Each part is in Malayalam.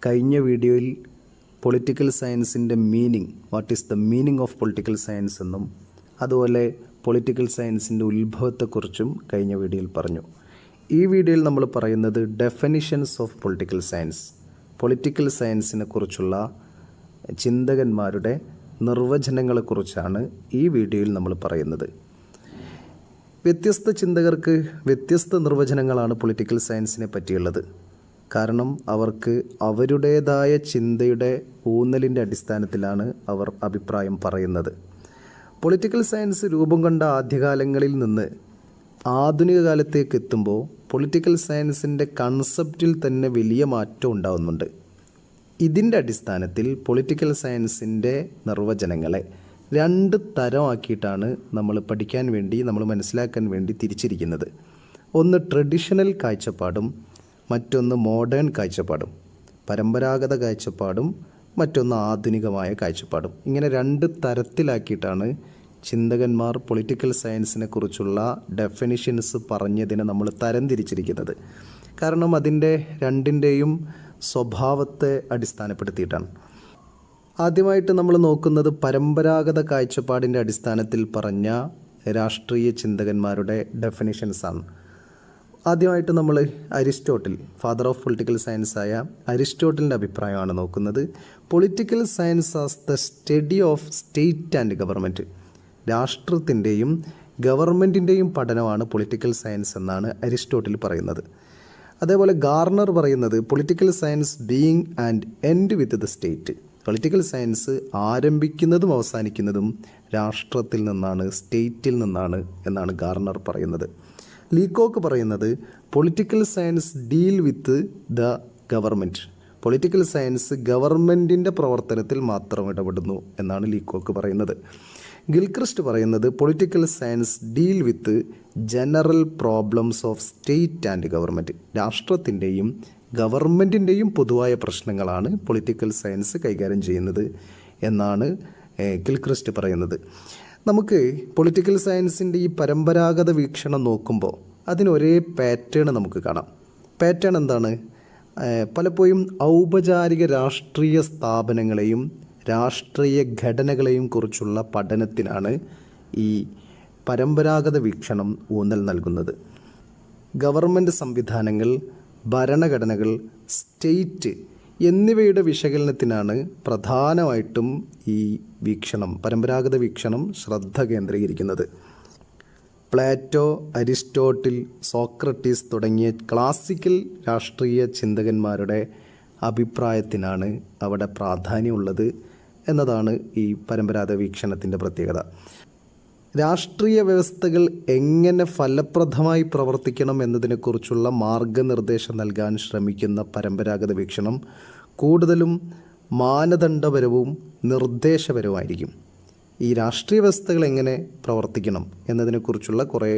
കഴിഞ്ഞ വീഡിയോയിൽ പൊളിറ്റിക്കൽ സയൻസിൻ്റെ meaning, what is the meaning of political science എന്നും അതുപോലെ പൊളിറ്റിക്കൽ സയൻസിൻ്റെ ഉത്ഭവത്തെക്കുറിച്ചും കഴിഞ്ഞ വീഡിയോയിൽ പറഞ്ഞു. ഈ വീഡിയോയിൽ നമ്മൾ പറയുന്നത് definitions of political science, political സയൻസിനെ കുറിച്ചുള്ള ചിന്തകന്മാരുടെ നിർവചനങ്ങളെക്കുറിച്ചാണ് ഈ വീഡിയോയിൽ നമ്മൾ പറയുന്നത്. വ്യത്യസ്ത ചിന്തകർക്ക് വ്യത്യസ്ത നിർവചനങ്ങളാണ് പൊളിറ്റിക്കൽ സയൻസിനെ പറ്റിയുള്ളത്. കാരണം അവർക്ക് അവരുടേതായ ചിന്തയുടെ ഊന്നലിൻ്റെ അടിസ്ഥാനത്തിലാണ് അവർ അഭിപ്രായം പറയുന്നത്. പൊളിറ്റിക്കൽ സയൻസ് രൂപം കൊണ്ട ആദ്യകാലങ്ങളിൽ നിന്ന് ആധുനിക കാലത്തേക്ക് എത്തുമ്പോൾ പൊളിറ്റിക്കൽ സയൻസിൻ്റെ കൺസെപ്റ്റിൽ തന്നെ വലിയ മാറ്റം ഉണ്ടാകുന്നുണ്ട്. ഇതിൻ്റെ അടിസ്ഥാനത്തിൽ പൊളിറ്റിക്കൽ സയൻസിൻ്റെ നിർവചനങ്ങളെ രണ്ട് തരമാക്കിയിട്ടാണ് നമ്മൾ പഠിക്കാൻ വേണ്ടി, നമ്മൾ മനസ്സിലാക്കാൻ വേണ്ടി തിരിച്ചിരിക്കുന്നത്. ഒന്ന് ട്രഡീഷണൽ കാഴ്ചപ്പാടും മറ്റൊന്ന് മോഡേൺ കാഴ്ചപ്പാടും, പരമ്പരാഗത കാഴ്ചപ്പാടും മറ്റൊന്ന് ആധുനികമായ കാഴ്ചപ്പാടും. ഇങ്ങനെ രണ്ട് തരത്തിലാക്കിയിട്ടാണ് ചിന്തകന്മാർ പൊളിറ്റിക്കൽ സയൻസിനെ കുറിച്ചുള്ള ഡെഫിനിഷൻസ് പറഞ്ഞതിനെ നമ്മൾ തരംതിരിച്ചിരിക്കുന്നത്. കാരണം അതിൻ്റെ രണ്ടിൻ്റെയും സ്വഭാവത്തെ അടിസ്ഥാനപ്പെടുത്തിയിട്ടാണ്. ആദ്യമായിട്ട് നമ്മൾ നോക്കുന്നത് പരമ്പരാഗത കാഴ്ചപ്പാടിൻ്റെ അടിസ്ഥാനത്തിൽ പറഞ്ഞ രാഷ്ട്രീയ ചിന്തകന്മാരുടെ ഡെഫിനിഷൻസാണ്. ആദ്യമായിട്ട് നമ്മൾ Aristotle, father of political science ആയ അരിസ്റ്റോട്ടലിൻ്റെ അഭിപ്രായമാണ് നോക്കുന്നത്. Political science as the study of state and government, രാഷ്ട്രത്തിൻ്റെയും ഗവൺമെൻറ്റിൻ്റെയും പഠനമാണ് പൊളിറ്റിക്കൽ സയൻസ് എന്നാണ് അരിസ്റ്റോട്ടിൽ പറയുന്നത്. അതേപോലെ ഗാർണർ പറയുന്നത് political science begin and end with the state, political science ആരംഭിക്കുന്നതും അവസാനിക്കുന്നതും രാഷ്ട്രത്തിൽ നിന്നാണ്, സ്റ്റേറ്റിൽ നിന്നാണ് എന്നാണ് ഗാർണർ പറയുന്നത്. ലീകോക്ക് പറയുന്നത് political science deal with the government, political science ഗവൺമെൻറ്റിൻ്റെ പ്രവർത്തനത്തിൽ മാത്രം ഇടപെടുന്നു എന്നാണ് ലീകോക്ക് പറയുന്നത്. ഗിൽക്രിസ്റ്റ് പറയുന്നത് political science deal with general problems of state and government, രാഷ്ട്രത്തിൻ്റെയും ഗവൺമെൻറ്റിൻ്റെയും പൊതുവായ പ്രശ്നങ്ങളാണ് പൊളിറ്റിക്കൽ സയൻസ് കൈകാര്യം ചെയ്യുന്നത് എന്നാണ് ഗിൽക്രിസ്റ്റ് പറയുന്നത്. നമുക്ക് പൊളിറ്റിക്കൽ സയൻസിൻ്റെ ഈ പരമ്പരാഗത വീക്ഷണം നോക്കുമ്പോൾ അതിനൊരേ പാറ്റേൺ നമുക്ക് കാണാം. പാറ്റേൺ എന്താണ്? പലപ്പോഴും ഔപചാരിക രാഷ്ട്രീയ സ്ഥാപനങ്ങളെയും രാഷ്ട്രീയ ഘടനകളെയും കുറിച്ചുള്ള പഠനത്തിനാണ് ഈ പരമ്പരാഗത വീക്ഷണം ഊന്നൽ നൽകുന്നത്. ഗവൺമെൻറ് സംവിധാനങ്ങൾ, ഭരണഘടനകൾ, സ്റ്റേറ്റ് എന്നിവയുടെ വിശകലനത്തിനാണ് പ്രധാനമായിട്ടും ഈ വീക്ഷണം, പരമ്പരാഗത വീക്ഷണം ശ്രദ്ധ കേന്ദ്രീകരിക്കുന്നത്. പ്ലാറ്റോ, അരിസ്റ്റോട്ടിൽ, സോക്രട്ടീസ് തുടങ്ങിയ ക്ലാസിക്കൽ രാഷ്ട്രീയ ചിന്തകന്മാരുടെ അഭിപ്രായത്തിനാണ് അവിടെ പ്രാധാന്യമുള്ളത് എന്നതാണ് ഈ പരമ്പരാഗത വീക്ഷണത്തിൻ്റെ പ്രത്യേകത. രാഷ്ട്രീയ വ്യവസ്ഥകൾ എങ്ങനെ ഫലപ്രദമായി പ്രവർത്തിക്കണം എന്നതിനെക്കുറിച്ചുള്ള മാർഗനിർദ്ദേശം നൽകാൻ ശ്രമിക്കുന്ന പരമ്പരാഗത വീക്ഷണം കൂടുതലും മാനദണ്ഡപരവും നിർദ്ദേശപരവുമായിരിക്കും. ഈ രാഷ്ട്രീയ വ്യവസ്ഥകൾ എങ്ങനെ പ്രവർത്തിക്കണം എന്നതിനെക്കുറിച്ചുള്ള കുറേ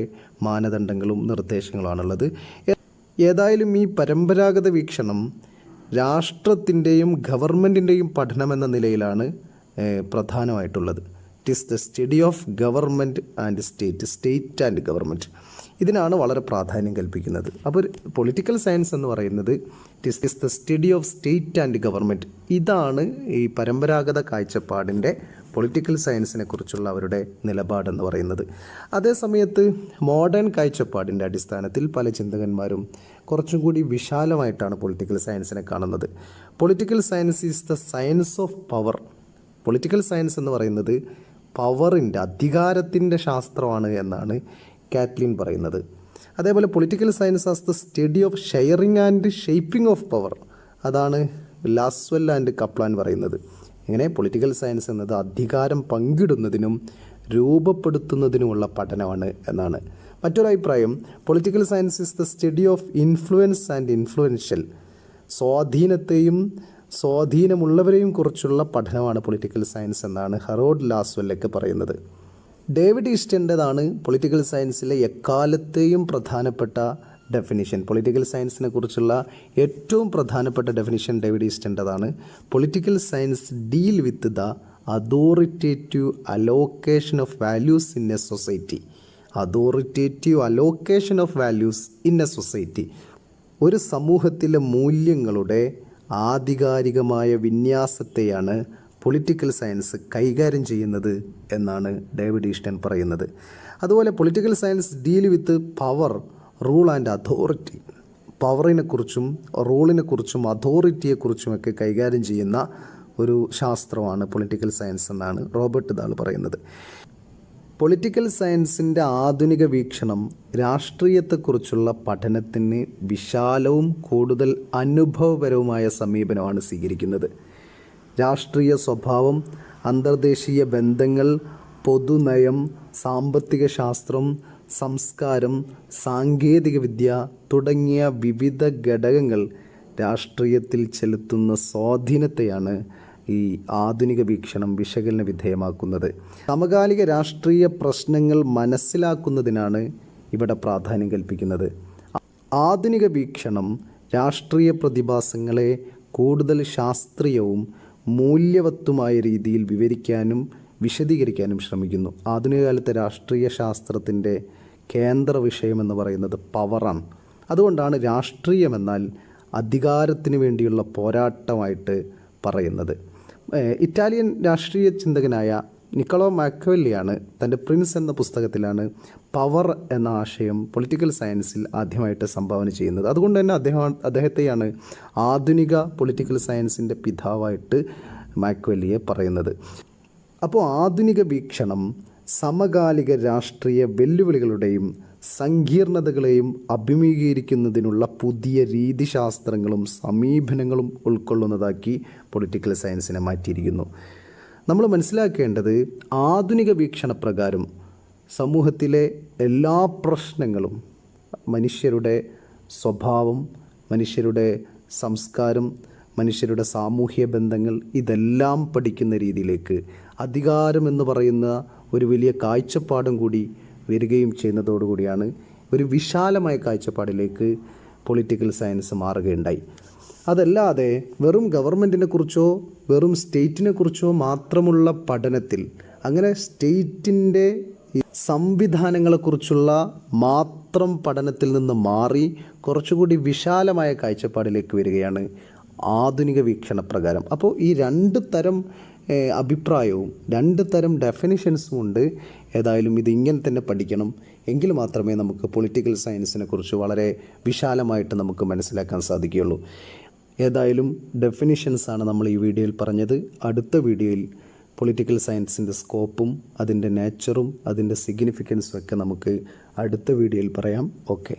മാനദണ്ഡങ്ങളും നിർദ്ദേശങ്ങളുമാണുള്ളത്. ഏതായാലും ഈ പരമ്പരാഗത വീക്ഷണം രാഷ്ട്രത്തിൻ്റെയും ഗവൺമെൻറ്റിൻ്റെയും പഠനമെന്ന നിലയിലാണ് പ്രധാനമായിട്ടുള്ളത്. It is the study of government and state, state and government, ഇതിനാണ് വളരെ പ്രാധാന്യം കൽപ്പിക്കുന്നത്. അപ്പോൾ പൊളിറ്റിക്കൽ സയൻസ് എന്ന് പറയുന്നത് it is the study of state and government, ഇതാണ് ഈ പരമ്പരാഗത കാഴ്ചപ്പാടിൻ്റെ പൊളിറ്റിക്കൽ സയൻസിനെ കുറിച്ചുള്ള അവരുടെ നിലപാടെന്ന് പറയുന്നത്. അതേസമയത്ത് മോഡേൺ കാഴ്ചപ്പാടിൻ്റെ അടിസ്ഥാനത്തിൽ പല ചിന്തകന്മാരും കുറച്ചും കൂടി വിശാലമായിട്ടാണ് പൊളിറ്റിക്കൽ സയൻസിനെ കാണുന്നത്. Political science is the science of power, political science എന്ന് പറയുന്നത് പവറിൻ്റെ, അധികാരത്തിൻ്റെ ശാസ്ത്രമാണ് എന്നാണ് കാറ്റ്ലിൻ പറയുന്നത്. അതേപോലെ political science as the study of sharing and shaping of power, അതാണ് ലാസ്വെൽ ആൻഡ് കപ്ലാൻ പറയുന്നത്. ഇങ്ങനെ പൊളിറ്റിക്കൽ സയൻസ് എന്നത് അധികാരം പങ്കിടുന്നതിനും രൂപപ്പെടുത്തുന്നതിനുമുള്ള പഠനമാണ് എന്നാണ്. മറ്റൊരഭിപ്രായം political science is the study of influence and influential, സ്വാധീനത്തെയും സ്വാധീനമുള്ളവരെയും കുറിച്ചുള്ള പഠനമാണ് പൊളിറ്റിക്കൽ സയൻസ് എന്നാണ് ഹറോൾഡ് ലാസ്വെല്ലൊക്കെ പറയുന്നത്. ഡേവിഡ് ഈസ്റ്റൻ്റെതാണ് പൊളിറ്റിക്കൽ സയൻസിലെ എക്കാലത്തെയും പ്രധാനപ്പെട്ട ഡെഫിനിഷൻ. പൊളിറ്റിക്കൽ സയൻസിനെ കുറിച്ചുള്ള ഏറ്റവും പ്രധാനപ്പെട്ട ഡെഫിനിഷൻ ഡേവിഡ് ഈസ്റ്റൻ്റെതാണ്. Political science deal with the authoritative allocation of values in a society, authoritative allocation of values in a society, ഒരു സമൂഹത്തിലെ മൂല്യങ്ങളുടെ ആധികാരികമായ വിന്യാസത്തെയാണ് പൊളിറ്റിക്കൽ സയൻസ് കൈകാര്യം ചെയ്യുന്നത് എന്നാണ് ഡേവിഡ് ഈസ്റ്റൺ പറയുന്നത്. അതുപോലെ political science deal with power, rule and authority. പവറിനെക്കുറിച്ചും റൂളിനെക്കുറിച്ചും അതോറിറ്റിയെക്കുറിച്ചുമൊക്കെ കൈകാര്യം ചെയ്യുന്ന ഒരു ശാസ്ത്രമാണ് പൊളിറ്റിക്കൽ സയൻസ് എന്നാണ് റോബർട്ട് ദാൾ പറയുന്നത്. പൊളിറ്റിക്കൽ സയൻസിൻ്റെ ആധുനിക വീക്ഷണം രാഷ്ട്രീയത്തെക്കുറിച്ചുള്ള പഠനത്തിന് വിശാലവും കൂടുതൽ അനുഭവപരവുമായ സമീപനമാണ് സ്വീകരിക്കുന്നത്. രാഷ്ട്രീയ സ്വഭാവം, അന്തർദേശീയ ബന്ധങ്ങൾ, പൊതുനയം, സാമ്പത്തിക ശാസ്ത്രം, സംസ്കാരം, സാങ്കേതികവിദ്യ തുടങ്ങിയ വിവിധ ഘടകങ്ങൾ രാഷ്ട്രീയത്തിൽ ചെലുത്തുന്ന സ്വാധീനത്തെയാണ് ഈ ആധുനിക വീക്ഷണം വിശകലന വിധേയമാക്കുന്നത്. സമകാലിക രാഷ്ട്രീയ പ്രശ്നങ്ങൾ മനസ്സിലാക്കുന്നതിനാണ് ഇവിടെ പ്രാധാന്യം കൽപ്പിക്കുന്നത്. ആധുനിക വീക്ഷണം രാഷ്ട്രീയ പ്രതിഭാസങ്ങളെ കൂടുതൽ ശാസ്ത്രീയവും മൂല്യവത്തുമായ രീതിയിൽ വിവരിക്കാനും വിശദീകരിക്കാനും ശ്രമിക്കുന്നു. ആധുനിക കാലത്തെ രാഷ്ട്രീയ ശാസ്ത്രത്തിൻ്റെ കേന്ദ്ര വിഷയമെന്ന് പറയുന്നത് പവറാണ്. അതുകൊണ്ടാണ് രാഷ്ട്രീയമെന്നാൽ അധികാരത്തിന് വേണ്ടിയുള്ള പോരാട്ടമായിട്ട് പറയുന്നത്. ഇറ്റാലിയൻ രാഷ്ട്രീയ ചിന്തകനായ നിക്കോളോ മാക്കിയവെല്ലിയാണ് തൻ്റെ പ്രിൻസ് എന്ന പുസ്തകത്തിലാണ് പവർ എന്ന ആശയം പൊളിറ്റിക്കൽ സയൻസിൽ ആദ്യമായിട്ട് സംഭാവന ചെയ്യുന്നത്. അതുകൊണ്ട് തന്നെ അദ്ദേഹത്തെയാണ് ആധുനിക പൊളിറ്റിക്കൽ സയൻസിൻ്റെ പിതാവായിട്ട് മാക്കിയവെല്ലിയെ പറയുന്നത്. അപ്പോൾ ആധുനിക വീക്ഷണം സമകാലിക രാഷ്ട്രീയ വെല്ലുവിളികളുടെയും സങ്കീർണതകളെയും അഭിമുഖീകരിക്കുന്നതിനുള്ള പുതിയ രീതിശാസ്ത്രങ്ങളും സമീപനങ്ങളും ഉൾക്കൊള്ളുന്നതാക്കി പൊളിറ്റിക്കൽ സയൻസിനെ മാറ്റിയിരിക്കുന്നു. നമ്മൾ മനസ്സിലാക്കേണ്ടത് ആധുനിക വീക്ഷണപ്രകാരം സമൂഹത്തിലെ എല്ലാ പ്രശ്നങ്ങളും, മനുഷ്യരുടെ സ്വഭാവം, മനുഷ്യരുടെ സംസ്കാരം, മനുഷ്യരുടെ സാമൂഹ്യ ബന്ധങ്ങൾ, ഇതെല്ലാം പഠിക്കുന്ന രീതിയിലേക്ക് അധികാരം എന്ന് പറയുന്ന ഒരു വലിയ കാഴ്ചപ്പാടും കൂടി വരികയും ചെയ്യുന്നതോടുകൂടിയാണ് ഒരു വിശാലമായ കാഴ്ചപ്പാടിലേക്ക് പൊളിറ്റിക്കൽ സയൻസ് മാറുകയുണ്ടായി. അതല്ലാതെ വെറും ഗവൺമെൻറ്റിനെ കുറിച്ചോ വെറും സ്റ്റേറ്റിനെ കുറിച്ചോ മാത്രമുള്ള പഠനത്തിൽ, അങ്ങനെ സ്റ്റേറ്റിൻ്റെ സംവിധാനങ്ങളെക്കുറിച്ചുള്ള മാത്രം പഠനത്തിൽ നിന്ന് മാറി കുറച്ചുകൂടി വിശാലമായ കാഴ്ചപ്പാടിലേക്ക് വരികയാണ് ആധുനിക വീക്ഷണപ്രകാരം. അപ്പോൾ ഈ രണ്ട് തരം അഭിപ്രായവും രണ്ട് തരം ഡെഫിനിഷൻസും ഉണ്ട്. ഏതായാലും ഇത് ഇങ്ങനെ തന്നെ പഠിക്കണം, എങ്കിൽ മാത്രമേ നമുക്ക് പൊളിറ്റിക്കൽ സയൻസിനെ കുറിച്ച് വളരെ വിശാലമായിട്ട് നമുക്ക് മനസ്സിലാക്കാൻ സാധിക്കുകയുള്ളൂ. ഏതായാലും ഡെഫിനിഷൻസാണ് നമ്മൾ ഈ വീഡിയോയിൽ പറഞ്ഞത്. അടുത്ത വീഡിയോയിൽ പൊളിറ്റിക്കൽ സയൻസിൻ്റെ സ്കോപ്പും അതിൻ്റെ നേച്ചറും അതിൻ്റെ സിഗ്നിഫിക്കൻസും ഒക്കെ നമുക്ക് അടുത്ത വീഡിയോയിൽ പറയാം. ഓക്കെ.